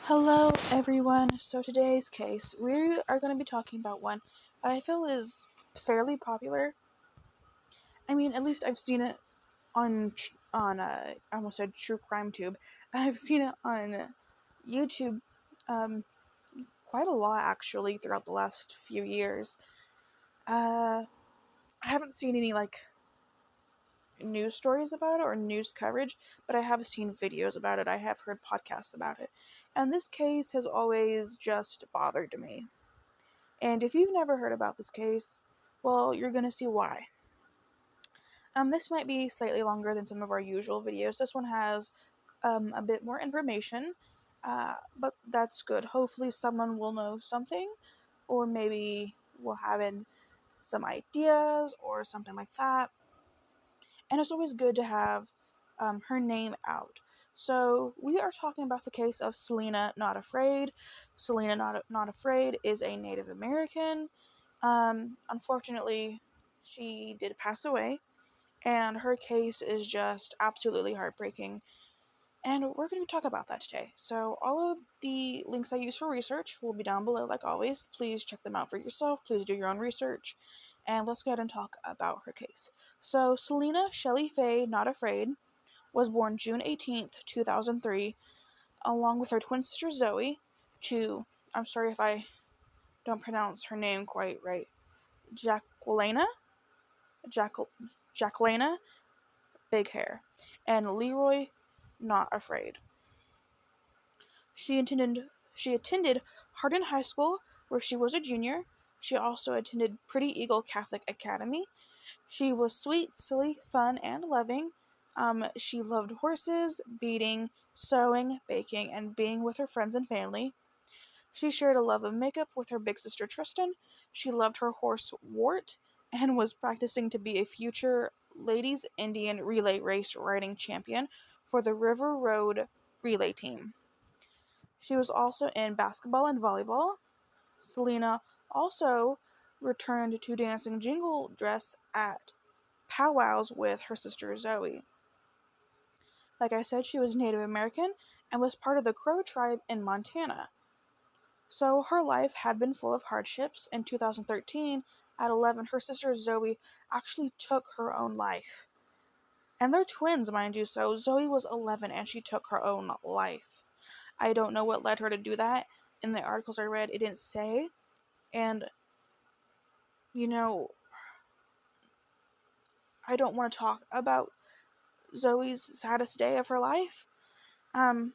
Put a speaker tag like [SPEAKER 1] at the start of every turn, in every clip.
[SPEAKER 1] Hello, everyone. So today's case, we are going to be talking about one that I feel is fairly popular. I mean, at least I've seen it I almost said True Crime Tube. I've seen it on YouTube, um, quite a lot actually throughout the last few years. I haven't seen any news stories about it or news coverage, but I have seen videos about it. I have heard podcasts about it, and this case has always just bothered me. And if you've never heard about this case, well, you're gonna see why. This might be slightly longer than some of our usual videos. This one has a bit more information, but that's good. Hopefully, someone will know something, or maybe will have some ideas or something like that. And it's always good to have her name out. So we are talking about the case of Selena Not Afraid. Selena Not Afraid is a Native American. Unfortunately, she did pass away, and her case is just absolutely heartbreaking. And we're going to talk about that today. So, all of the links I use for research will be down below, like always. Please check them out for yourself. Please do your own research. And let's go ahead and talk about her case. So, Selena Shelley Faye Not Afraid was born June 18th, 2003, along with her twin sister Zoe, to, I'm sorry if I don't pronounce her name quite right, Jacquelina, Jack- Jacquelina, big hair, and Leroy, Not Afraid. She attended Hardin High School, where she was a junior. She also attended Pretty Eagle Catholic Academy. She was sweet, silly, fun, and loving. She loved horses, beading, sewing, baking, and being with her friends and family. She shared a love of makeup with her big sister Tristan. She loved her horse Wart and was practicing to be a future ladies Indian relay race riding champion for the River Road relay team. She was also in basketball and volleyball. Selena also returned to dancing jingle dress at powwows with her sister Zoe. Like I said, she was Native American and was part of the Crow tribe in Montana. So her life had been full of hardships. In 2013, at 11, her sister Zoe actually took her own life. And they're twins, mind you, so Zoe was 11 and she took her own life. I don't know what led her to do that. In the articles I read, it didn't say. And, you know, I don't want to talk about Zoe's saddest day of her life. Um,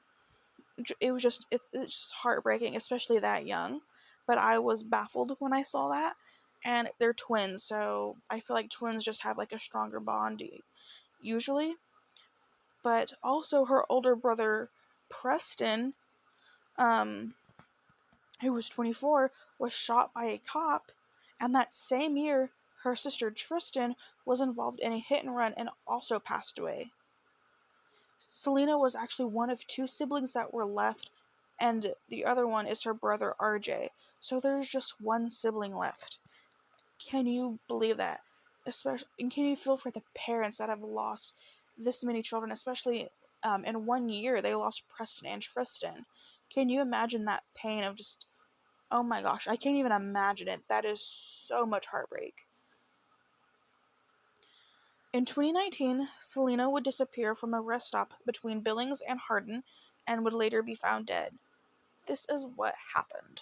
[SPEAKER 1] it's just heartbreaking, especially that young. But I was baffled when I saw that. And they're twins, so I feel like twins just have like a stronger bond usually. But also her older brother Preston, um, who was 24, was shot by a cop, and that same year her sister Tristan was involved in a hit and run and also passed away. Selena was actually one of two siblings that were left, and the other one is her brother RJ. So there's just one sibling left. Can you believe that? Especially, and can you feel for the parents that have lost this many children, especially in 1 year they lost Preston and Tristan? Can you imagine that pain of just, oh my gosh, I can't even imagine it. That is so much heartbreak. In 2019, Selena would disappear from a rest stop between Billings and Hardin and would later be found dead. This is what happened.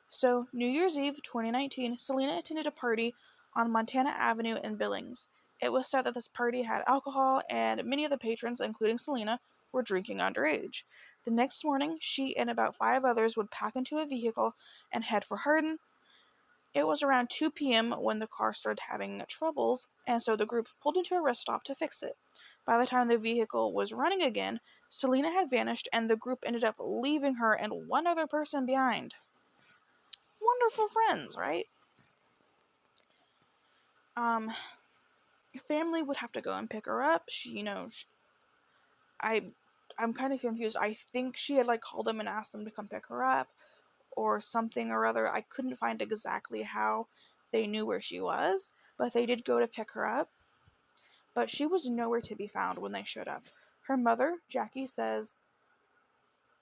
[SPEAKER 1] So, New Year's Eve 2019, Selena attended a party on Montana Avenue in Billings. It was said that this party had alcohol, and many of the patrons, including Selena, were drinking underage. The next morning, she and about 5 others would pack into a vehicle and head for Hardin. It was around 2 p.m. when the car started having troubles, and so the group pulled into a rest stop to fix it. By the time the vehicle was running again, Selena had vanished, and the group ended up leaving her and one other person behind. Wonderful friends, right? Um, Family would have to go and pick her up. I, I'm kind of confused. I think she had called them and asked them to come pick her up, or something or other. I couldn't find exactly how they knew where she was, but they did go to pick her up. But she was nowhere to be found when they showed up. Her mother, Jackie, says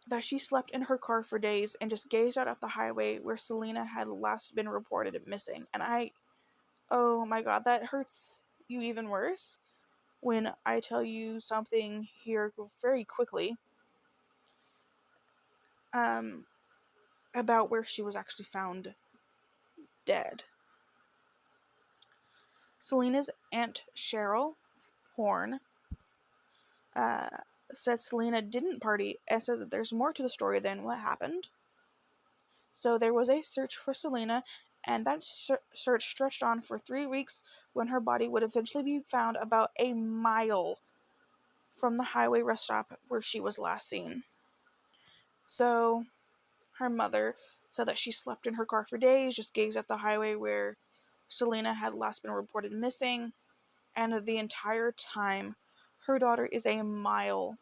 [SPEAKER 1] that she slept in her car for days and just gazed out at the highway where Selena had last been reported missing. And oh my god, that hurts you even worse when I tell you something here very quickly um, about where she was actually found dead. Selena's aunt Cheryl Horn uh, said Selena didn't party and says that there's more to the story than what happened. So there was a search for Selena, and that search stretched on for 3 weeks when her body would eventually be found about a mile from the highway rest stop where she was last seen. So her mother said that she slept in her car for days, just gazed at the highway where Selena had last been reported missing, and the entire time her daughter is a mile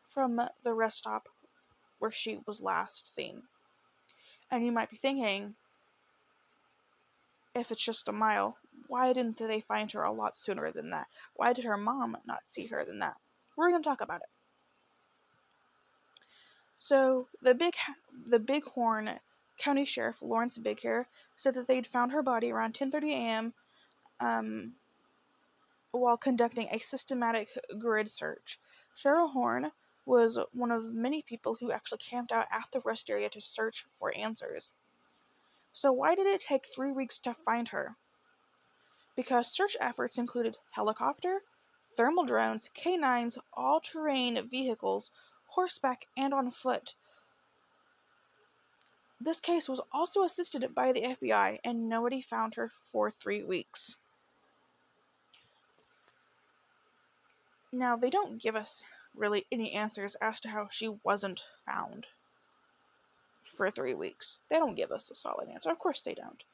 [SPEAKER 1] from the rest stop where she was last seen. And you might be thinking, if it's just a mile, why didn't they find her a lot sooner than that? Why did her mom not see her than that? We're going to talk about it. So the Bighorn County Sheriff Lawrence Bighair said that they'd found her body around 10:30 a.m. While conducting a systematic grid search. Cheryl Horn was one of many people who actually camped out at the rest area to search for answers. So why did it take 3 weeks to find her? Because search efforts included helicopter, thermal drones, canines, all-terrain vehicles, horseback, and on foot. This case was also assisted by the FBI, and nobody found her for 3 weeks. Now, they don't give us really any answers as to how she wasn't found for 3 weeks. They don't give us a solid answer. Of course they don't.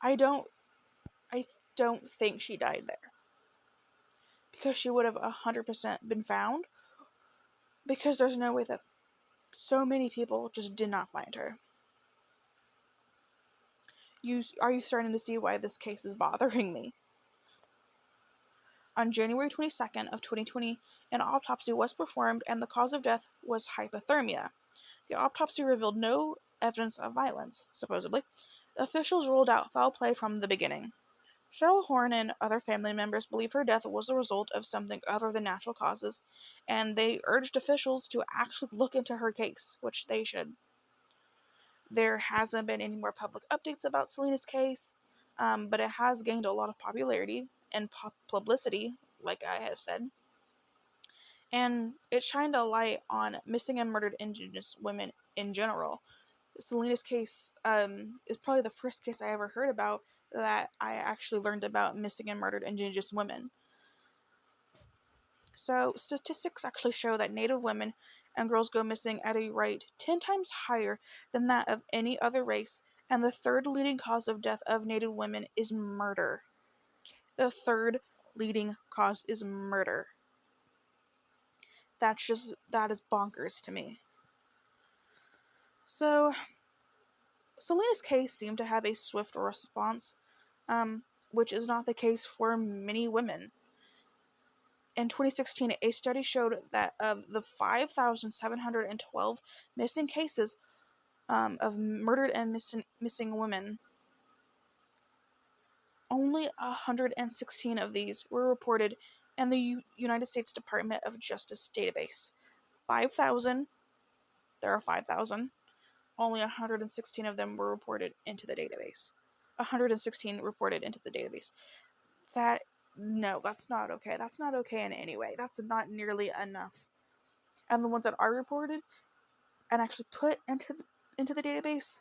[SPEAKER 1] I don't think she died there. Because she would have 100% been found. Because there's no way that so many people just did not find her. Are you starting to see why this case is bothering me? On January 22nd of 2020, an autopsy was performed and the cause of death was hypothermia. The autopsy revealed no evidence of violence, supposedly. Officials ruled out foul play from the beginning. Cheryl Horn and other family members believe her death was the result of something other than natural causes, and they urged officials to actually look into her case, which they should. There hasn't been any more public updates about Selena's case, but it has gained a lot of popularity and publicity, like I have said. And it shined a light on missing and murdered Indigenous women in general. Selena's case is probably the first case I ever heard about that I actually learned about missing and murdered Indigenous women. So, statistics actually show that Native women and girls go missing at a rate 10 times higher than that of any other race, and the third leading cause of death of Native women is murder. The third leading cause is murder. That is bonkers to me. So, Selena's case seemed to have a swift response, which is not the case for many women. In 2016, a study showed that of the 5,712 missing cases of murdered and missing women, only 116 of these were reported in the United States Department of Justice database. 5,000, there are 5,000, only 116 of them were reported into the database. 116 reported into the database. No, that's not okay. That's not okay in any way. That's not nearly enough. And the ones that are reported and actually put into the database,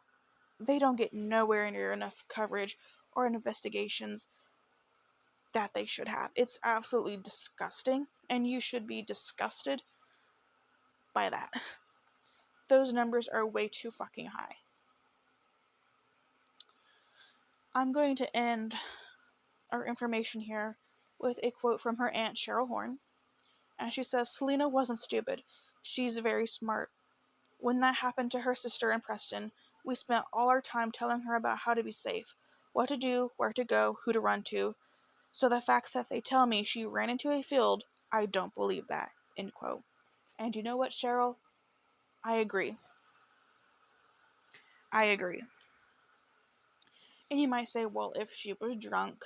[SPEAKER 1] they don't get nowhere near enough coverage or investigations that they should have. It's absolutely disgusting, and you should be disgusted by that. Those numbers are way too fucking high. I'm going to end our information here with a quote from her aunt Cheryl Horn. And she says, Selena wasn't stupid. She's very smart. When that happened to her sister in Preston, we spent all our time telling her about how to be safe, what to do, where to go, who to run to. So the fact that they tell me she ran into a field, I don't believe that. End quote. And you know what, Cheryl? I agree. I agree. And you might say, well, if she was drunk,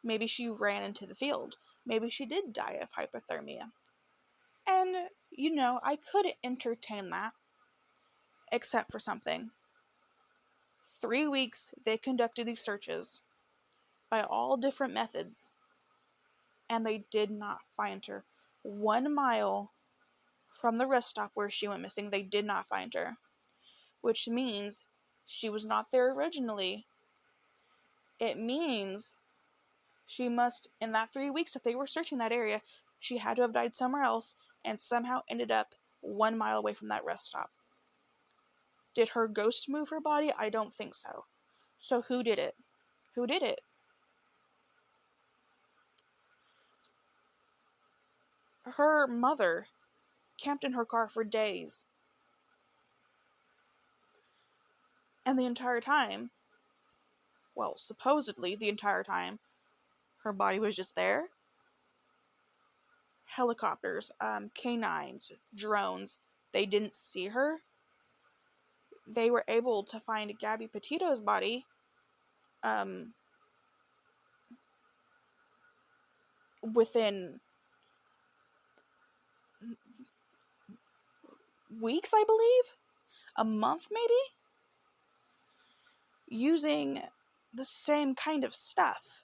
[SPEAKER 1] maybe she ran into the field. Maybe she did die of hypothermia. And, I could entertain that, except for something. 3 weeks they conducted these searches by all different methods, and they did not find her. 1 mile from the rest stop where she went missing, they did not find her, which means she was not there originally. It means she must, in that 3 weeks that they were searching that area, she had to have died somewhere else and somehow ended up 1 mile away from that rest stop. Did her ghost move her body? I don't think so. So who did it? Who did it? Her mother camped in her car for days. And the entire time, well, supposedly the entire time, her body was just there. Helicopters, canines, drones, they didn't see her. They were able to find Gabby Petito's body within weeks, I believe. A month, maybe? Using the same kind of stuff.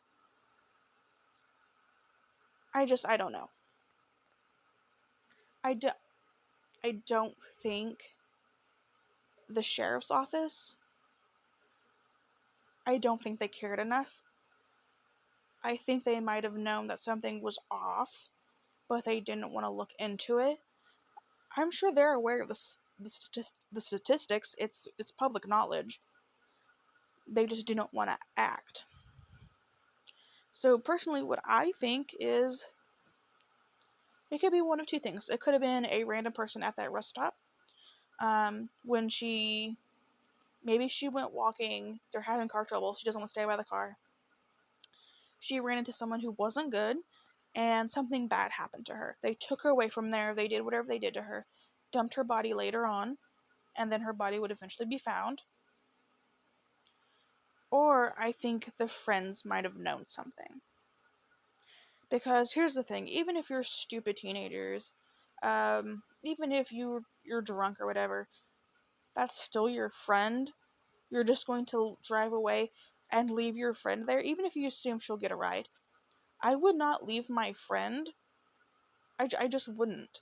[SPEAKER 1] I don't know. I don't think the sheriff's office, I don't think they cared enough. I think they might have known that something was off, but they didn't want to look into it. I'm sure they're aware of the statistics. It's public knowledge. They just didn't want to act. So personally, what I think is it could be one of two things. It could have been a random person at that rest stop. When maybe she went walking, they're having car trouble, she doesn't want to stay by the car. She ran into someone who wasn't good, and something bad happened to her. They took her away from there, they did whatever they did to her, dumped her body later on, and then her body would eventually be found. Or I think the friends might have known something. Because here's the thing, even if you're stupid teenagers, even if you're drunk or whatever, that's still your friend. You're just going to drive away and leave your friend there, even if you assume she'll get a ride. I would not leave my friend. I just wouldn't.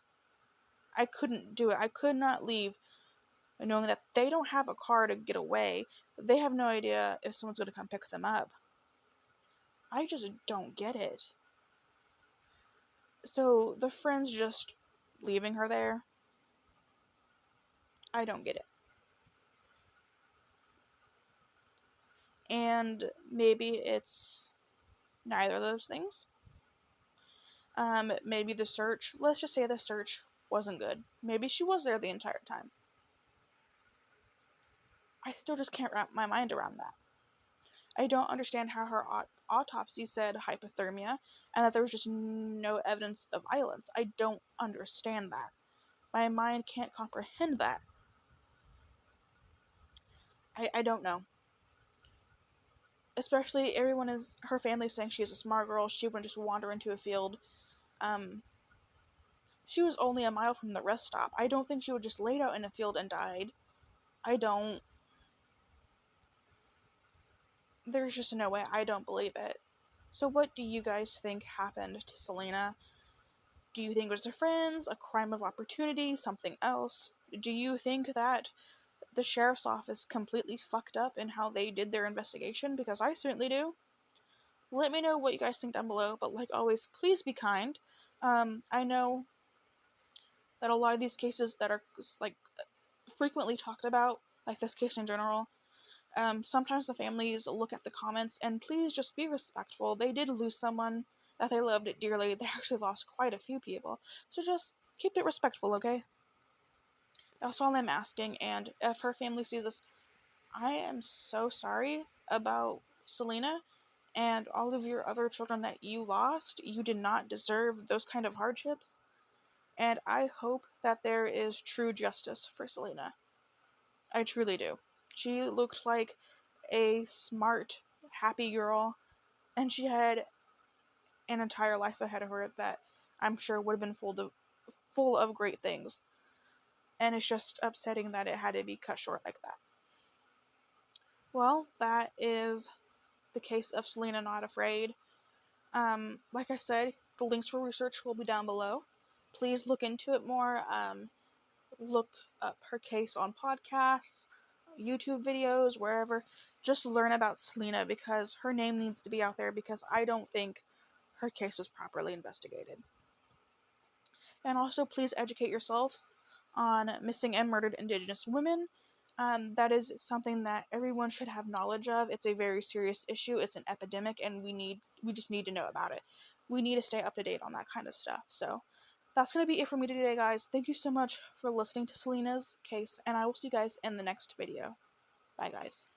[SPEAKER 1] I couldn't do it. I could not leave knowing that they don't have a car to get away. They have no idea if someone's going to come pick them up. I just don't get it. So the friends just leaving her there, I don't get it. And maybe it's neither of those things. Maybe the search, let's just say the search wasn't good. Maybe she was there the entire time. I still just can't wrap my mind around that. I don't understand how her autopsy said hypothermia and that there was just no evidence of violence. I don't understand that. My mind can't comprehend that. I don't know. Especially her family saying she's a smart girl, she wouldn't just wander into a field. She was only a mile from the rest stop. I don't think she would just laid out in a field and died. I don't. There's just no way. I don't believe it. So what do you guys think happened to Selena? Do you think it was her friends, a crime of opportunity, something else? Do you think that the sheriff's office completely fucked up in how they did their investigation? Because I certainly do. Let me know what you guys think down below, but like always, please be kind. I know that a lot of these cases that are like frequently talked about, like this case in general, sometimes the families look at the comments, and please just be respectful. They did lose someone that they loved dearly. They actually lost quite a few people. So just keep it respectful, okay? That's all I'm asking, and if her family sees this, I am so sorry about Selena and all of your other children that you lost. You did not deserve those kind of hardships. And I hope that there is true justice for Selena. I truly do. She looked like a smart, happy girl, and she had an entire life ahead of her that I'm sure would have been full of great things. And it's just upsetting that it had to be cut short like that. Well, that is the case of Selena Not Afraid. Like I said, the links for research will be down below. Please look into it more. Look up her case on podcasts, YouTube videos, wherever. Just learn about Selena because her name needs to be out there because I don't think her case was properly investigated. And also, please educate yourselves on missing and murdered Indigenous women. That is something that everyone should have knowledge of. It's a very serious issue. It's an epidemic, and we just need to know about it. We need to stay up to date on that kind of stuff. So that's going to be it for me today, guys. Thank you so much for listening to Selena's case, and I will see you guys in the next video. Bye, guys.